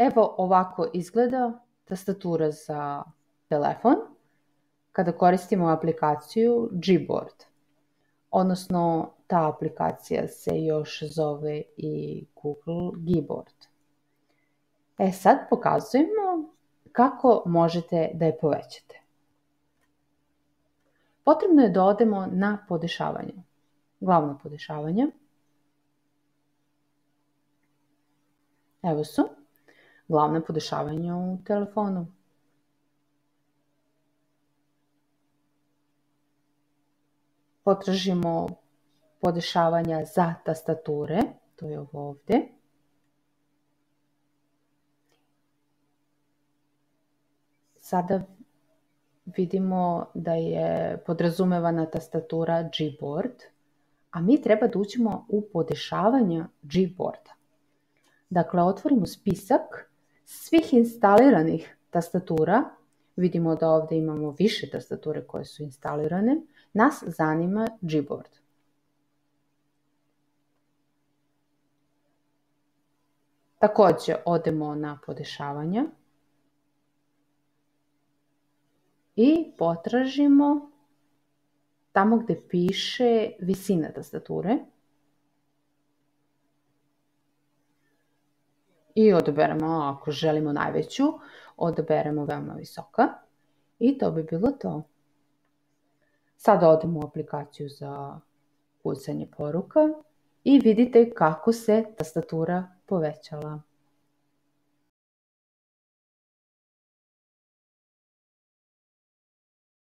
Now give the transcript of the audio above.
Evo ovako izgleda tastatura za telefon kada koristimo aplikaciju Gboard. Odnosno, ta aplikacija se još zove i Google Gboard. Sad pokazujemo kako možete da je povećate. Potrebno je da odemo na podešavanje. Glavno podešavanje. Evo su glavna podešavanja u telefonu. Potražimo podešavanja za tastature, to je ovo ovdje. Sada vidimo da je podrazumevana tastatura Gboard, a mi treba da uđemo u podešavanja Gboarda. Dakle, otvorimo spisak svih instaliranih tastatura. Vidimo da ovdje imamo više tastature koje su instalirane. Nas zanima Gboard. Također odemo na podešavanja i potražimo tamo gdje piše visina tastature. I odaberemo, ako želimo najveću, odaberemo veoma visoka. I to bi bilo to. Sada odemo u aplikaciju za kucanje poruka i vidite kako se tastatura povećala.